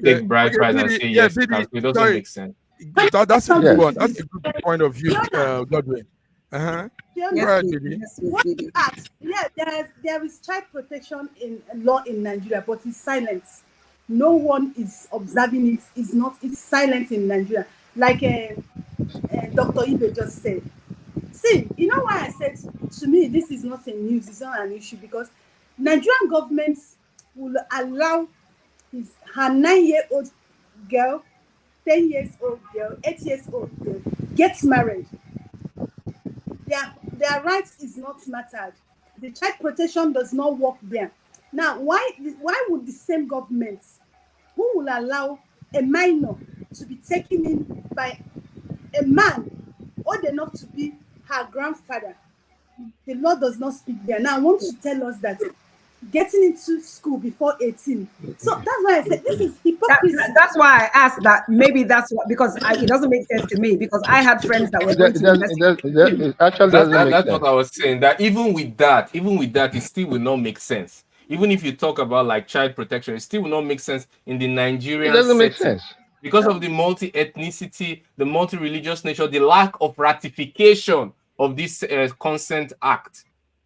take bride price and say yes, it doesn't make sense. That's a good one. That's a good point of view, Godwin. There is child protection in law in Nigeria, but it's silent. No one is observing it. It's silent in Nigeria. Like Dr. Ibe just said. See, you know why I said, to me, this is not a news, it's not an issue, because Nigerian government will allow her 9-year-old girl, 10 years old girl, 8 years old girl gets married. Their rights is not mattered. The child protection does not work there. Now, why would the same government who will allow a minor to be taken in by a man old enough to be her grandfather? The law does not speak there. Now, I want to tell us that getting into school before 18. So that's why I said this is hypocrisy. That's why I asked that. Maybe that's what, because it doesn't make sense to me, because I had friends that were going to university. That's what I was saying. That even with that, it still will not make sense. Even if you talk about like child protection, it still will not make sense in the Nigerian setting. Make sense. Because of the multi-ethnicity, the multi-religious nature, the lack of ratification of this consent act.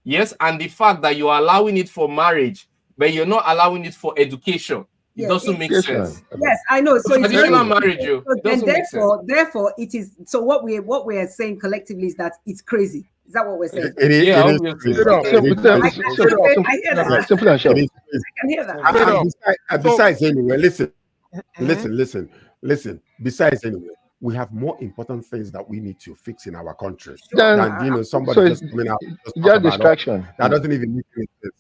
Yes, and the fact that you are allowing it for marriage, but you're not allowing it for education. It doesn't make sense. Yes, I know. So it's traditional marriage, it doesn't make sense. Therefore, it is. So what we are saying collectively is that it's crazy. Is that what we're saying? It is. I can hear that. Besides, anyway, listen. Besides, anyway, we have more important things that we need to fix in our country than somebody just coming out. Just distraction. That doesn't even make any sense.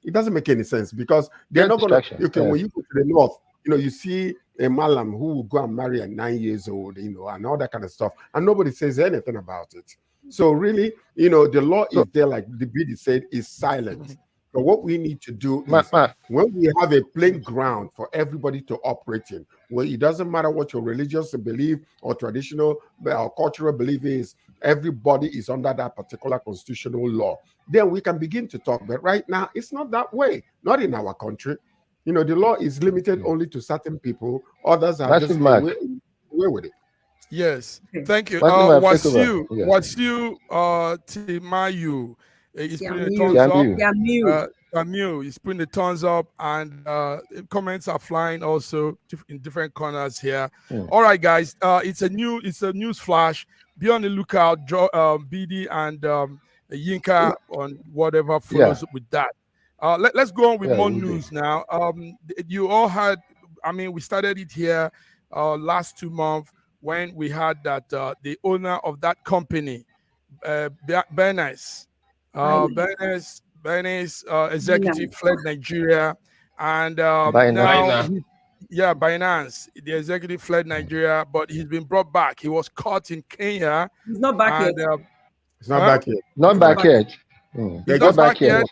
It doesn't make any sense because they're not going to. Okay, when you go to the north, you see a malam who will go and marry at 9 years old, and all that kind of stuff, and nobody says anything about it. So really, the law is there, like the BD said, is silent. But what we need to do is when we have a plain ground for everybody to operate in, where it doesn't matter what your religious belief or traditional or cultural belief is, everybody is under that particular constitutional law. Then we can begin to talk. But right now, it's not that way. Not in our country. The law is limited only to certain people. Others are just away with it. Yes, thank you. Wasiu Timayu is putting the thumbs up. Camille is putting the thumbs up, and comments are flying also in different corners here. All right, guys, it's a news flash. be on the lookout, BD and Yinka on whatever follows with that. Let's go on with more news now. You all had, I mean, we started it here last 2 months when we had that the owner of that company, Binance, executive fled Nigeria, and now, Binance, the executive fled Nigeria, but he's been brought back. He was caught in Kenya. He's not back yet. It's not back yet. Not back yet. He's not back yet.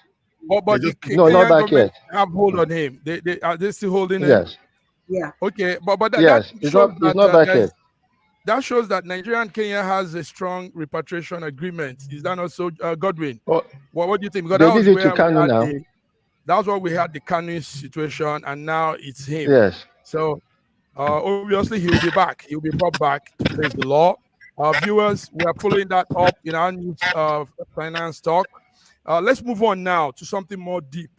But the Kenyan not back government yet. have hold on him. Are they still holding him? Yes. Yeah. Okay, but that Yes, shows it's not back yet. that shows that Nigeria and Kenya has a strong repatriation agreement. Is that not so, Godwin? Oh, what do you think? Because they that was did it where to Kanu now. that was where we had the Kanu situation, and now it's him. Yes. So obviously he'll be back. He'll be brought back to face the law. Viewers, we are following that up in our news finance talk. Let's move on now to something more deep.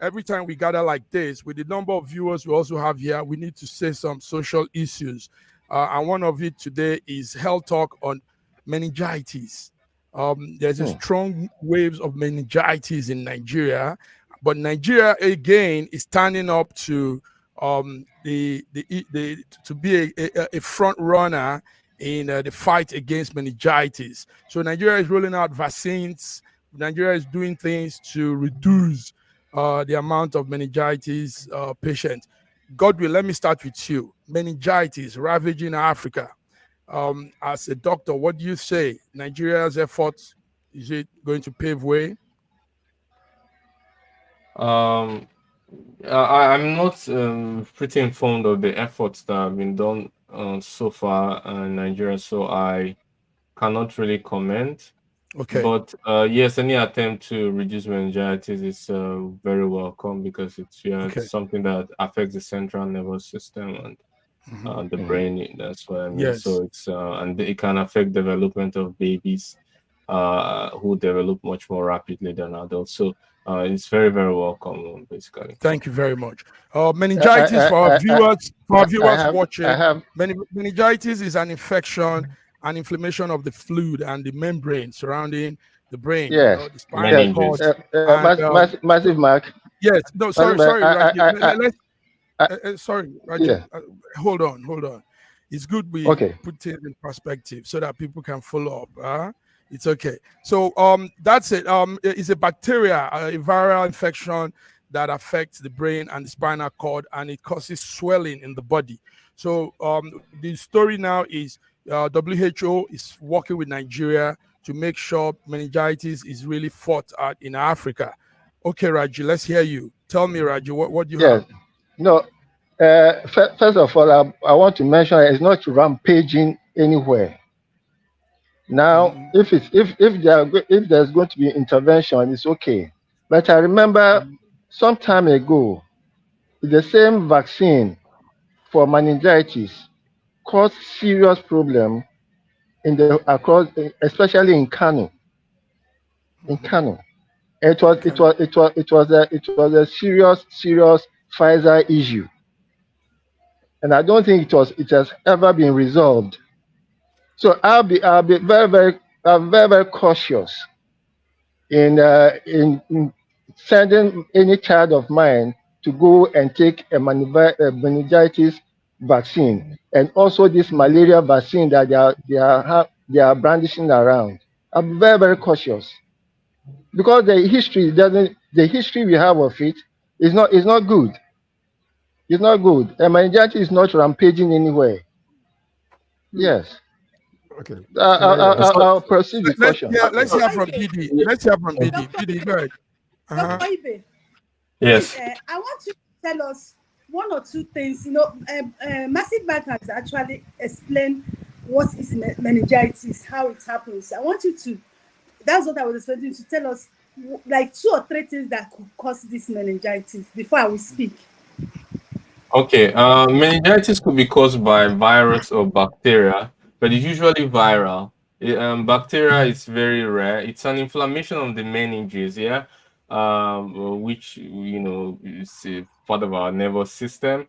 Every time we gather like this, with the number of viewers we also have here, we need to say some social issues. And one of it today is health talk on meningitis. There's a strong waves of meningitis in Nigeria, but Nigeria again is standing up to to be a front runner in the fight against meningitis. So Nigeria is rolling out vaccines. Nigeria is doing things to reduce the amount of meningitis patients. Godwin, let me start with you. Meningitis ravaging Africa. As a doctor, what do you say? Nigeria's efforts, is it going to pave way? I'm not pretty informed of the efforts that have been done so far in Nigeria, so I cannot really comment. Okay. But yes, any attempt to reduce meningitis is very welcome because it's something that affects the central nervous system and the brain. That's what I mean. Yes. So it's and it can affect development of babies who develop much more rapidly than adults. So it's very, very welcome, basically. Thank you very much. Meningitis for our viewers watching. Meningitis is an infection and inflammation of the fluid and the membrane surrounding the brain. Yes. The spinal cord. Massive Mark. Yes. No. Sorry, Raji. Sorry, Raji. Yeah. Hold on. It's good we put things in perspective so that people can follow up. It's okay. So that's it. It's a bacteria, a viral infection that affects the brain and the spinal cord, and it causes swelling in the body. So the story now is WHO is working with Nigeria to make sure meningitis is really fought out in Africa. Okay, Raji, let's hear you. Tell me, Raji, what do you have? No, first of all, I want to mention it's not rampaging anywhere. Now, if there's going to be intervention, it's okay. But I remember some time ago, the same vaccine for meningitis caused serious problem especially in Kano. In Kano, it was a serious Pfizer issue, and I don't think it has ever been resolved. So I'll be very cautious in sending any child of mine to go and take a meningitis vaccine, and also this malaria vaccine that they are brandishing around. I'm very cautious because the history we have of it is not good. It's not good. And meningitis is not rampaging anywhere. Yes. Okay. I'll proceed with question. Let's hear from BD. BD, go ahead. Yes. I want you to tell us one or two things. Massive Bank has actually explained what is meningitis, how it happens. I want you to, that's what I was expecting, to tell us like 2 or 3 things that could cause this meningitis before I will speak. Okay. Meningitis could be caused by virus or bacteria, but it's usually viral. Bacteria is very rare. It's an inflammation of the meninges, which is a part of our nervous system.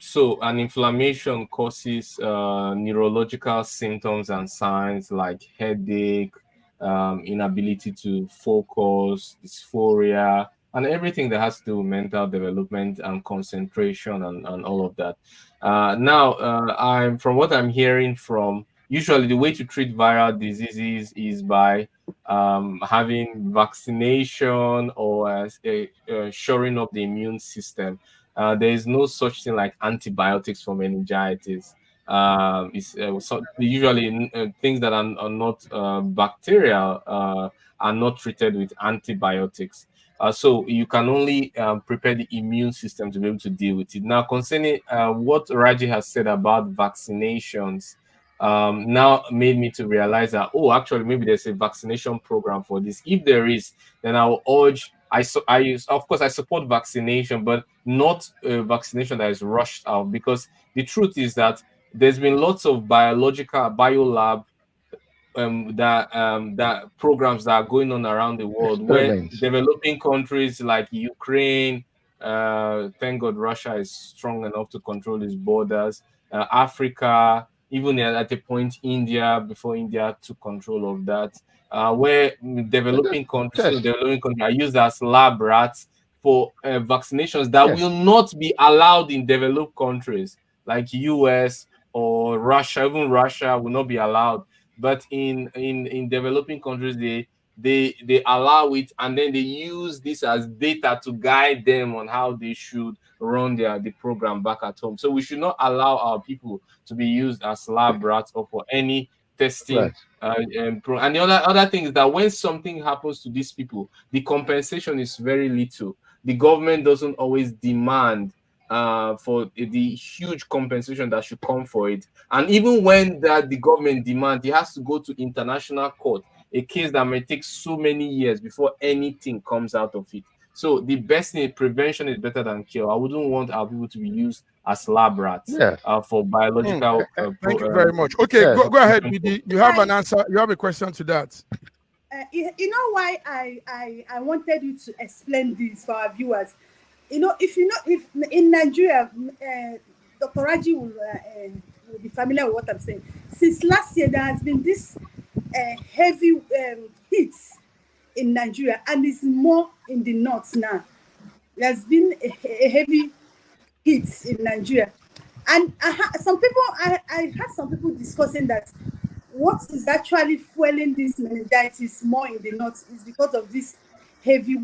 So an inflammation causes neurological symptoms and signs like headache, inability to focus, dysphoria, and everything that has to do with mental development and concentration and all of that. Now, I'm from what I'm hearing from, usually the way to treat viral diseases is by having vaccination or shoring up the immune system. There is no such thing like antibiotics for meningitis. Usually things that are not bacterial are not treated with antibiotics. So you can only prepare the immune system to be able to deal with it. Now, concerning what Raji has said about vaccinations, now made me to realize that, oh, actually maybe there's a vaccination program for this. If there is, then I will urge. Of course, I support vaccination, but not a vaccination that is rushed out, because the truth is that there's been lots of biolab that programs that are going on around the world, where Experiments. developing countries like Ukraine, thank God Russia is strong enough to control its borders, Africa, even at a point India, before India took control of that, where developing countries, Test. are used as lab rats for vaccinations that Yes. will not be allowed in developed countries like US or Russia. Even Russia will not be allowed, but in developing countries they allow it, and then they use this as data to guide them on how they should run the program back at home. So we should not allow our people to be used as lab rats or for any testing. Right. And the other thing is that when something happens to these people, the compensation is very little. The government doesn't always demand for the huge compensation that should come for it. And even when the government demands, it has to go to international court, a case that may take so many years before anything comes out of it. So the best thing, prevention is better than cure. I wouldn't want our people to be used as lab rats Yes. for biological. Thank you very much. Okay, Yes. go ahead, BD. You have an answer. You have a question to that. You know why I wanted you to explain this for our viewers. If in Nigeria, Dr. Raji will be familiar with what I'm saying. Since last year, there has been this heavy heat in Nigeria, and it's more in the north now. There's been a heavy heat in Nigeria, and I had some people discussing that what is actually fueling this meningitis more in the north is because of this heavy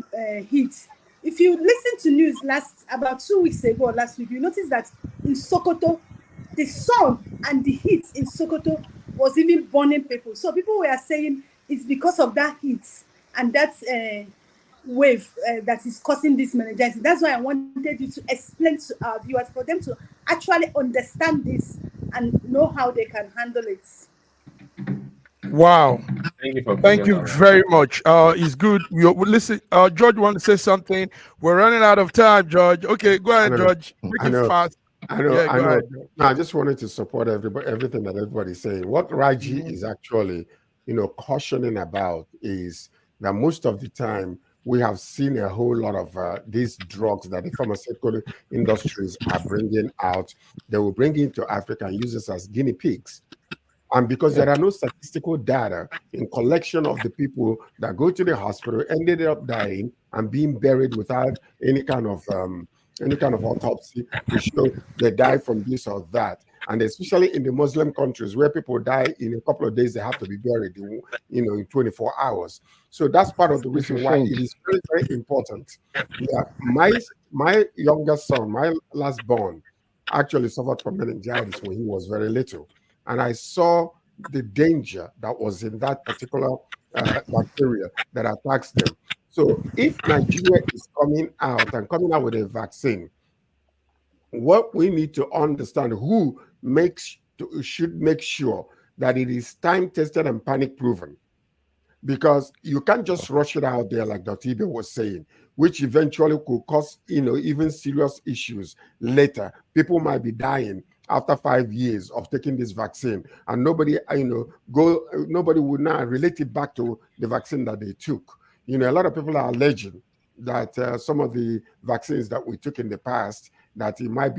heat. If you listen to news about 2 weeks ago or last week, you notice that in Sokoto, the sun and the heat in Sokoto was even burning people. So people were saying it's because of that heat and that wave that is causing this meningitis. That's why I wanted you to explain to our viewers, for them to actually understand this and know how they can handle it. Wow. Thank you very much. It's good. Listen, George want to say something. We're running out of time, George. Okay, go ahead, George. Make it fast. I know. Ahead. No, I just wanted to support everything that everybody's saying. What Raji is actually, cautioning about is that most of the time we have seen a whole lot of these drugs that the pharmaceutical industries are bringing out. They will bring into Africa and use this as guinea pigs. And because there are no statistical data in collection of the people that go to the hospital, ended up dying and being buried without any kind of autopsy to show they die from this or that. And especially in the Muslim countries where people die in a couple of days, they have to be buried, in 24 hours. So that's part of the reason why it is very, very important. Yeah, my youngest son, my last born, actually suffered from meningitis when he was very little. And I saw the danger that was in that particular bacteria that attacks them. So if Nigeria is coming out with a vaccine, what we need to understand should make sure that it is time tested and panic proven. Because you can't just rush it out there like Dr. Ibe was saying, which eventually could cause, even serious issues later. People might be dying after 5 years of taking this vaccine, and nobody would now relate it back to the vaccine that they took. A lot of people are alleging that some of the vaccines that we took in the past, that it might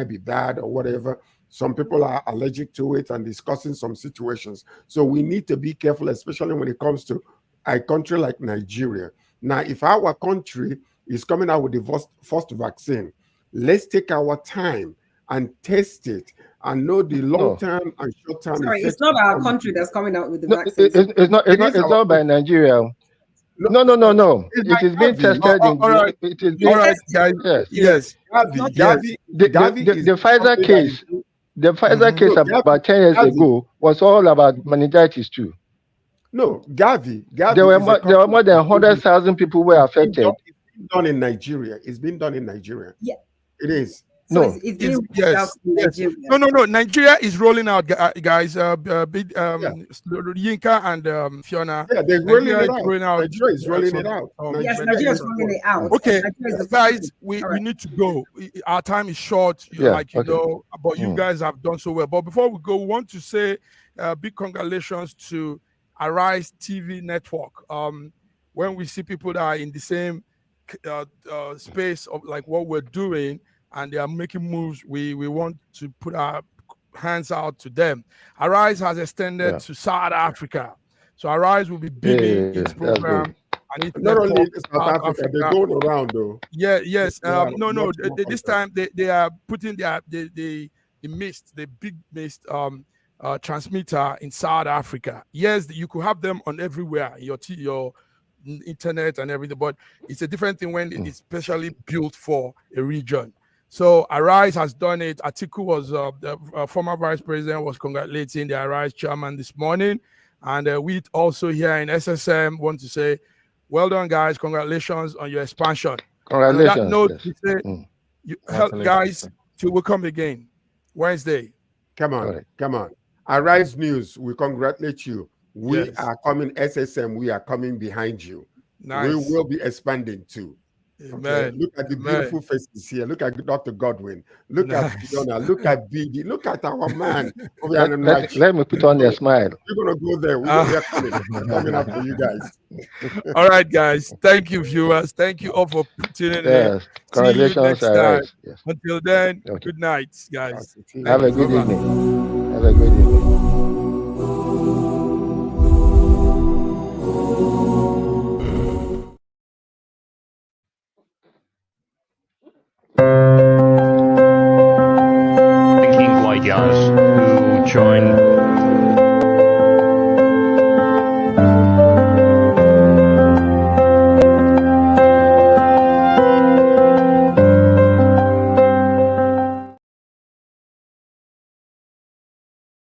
be bad or whatever. Some people are allergic to it and discussing some situations. So we need to be careful, especially when it comes to a country like Nigeria. Now, if our country is coming out with the first vaccine, let's take our time and test it and know the long-term and short-term Sorry, effects. it's not our country that's coming out with the No, vaccines. it's not by Nigeria. No. It is being tested in all right. it is All being right, guys. yes. Yes. Gavi The is Pfizer something case, the Pfizer case No, about 10 years Gavi. ago was all about meningitis too. No, Gavi There were is more than 100,000 people were affected. It's been done in Nigeria. It's been done in Nigeria. Yeah. It is. So No. it's being rolled out in Nigeria. No. Nigeria is rolling out, guys. Yinka and Fiona. Yeah, they're rolling it out. Nigeria is rolling so- it out. Yes, Nigeria is rolling it out. Okay, Nigeria is the guys, first. we Correct. need to go. Our time is short, Yeah, okay. but you guys have done so well. But before we go, we want to say big congratulations to Arise TV network. When we see people that are in the same space of like what we're doing and they are making moves, we want to put our hands out to them. Arise has extended to South Africa. So Arise will be bidding its program and its Not only network in South Africa, they're going around though. Yes. No, This time they are putting the big mist transmitter in South Africa. Yes, you could have them on everywhere, your internet and everything, but it's a different thing when it's specially built for a region. So Arise has done it. Atiku was the former vice president was congratulating the Arise chairman this morning, and we also here in SSM want to say, well done, guys! Congratulations on your expansion. Congratulations. On that note, Yes. we say, guys, till we come again Wednesday. Come on. Arise News, we congratulate you. We are coming, SSM, we are coming behind you. Nice. We will be expanding too. Okay? Amen. Look at the beautiful faces here. Look at Dr. Godwin. Look at Fiona. Look at BD. Look at our man. Let me put on a smile. We're going to go there. We're coming up for you guys. All right, guys. Thank you, viewers. Thank you all for tuning in. Congratulations, See you next time. Yes. Until then, good night, guys. Have a good evening. Have a good evening. Thinking white guys who join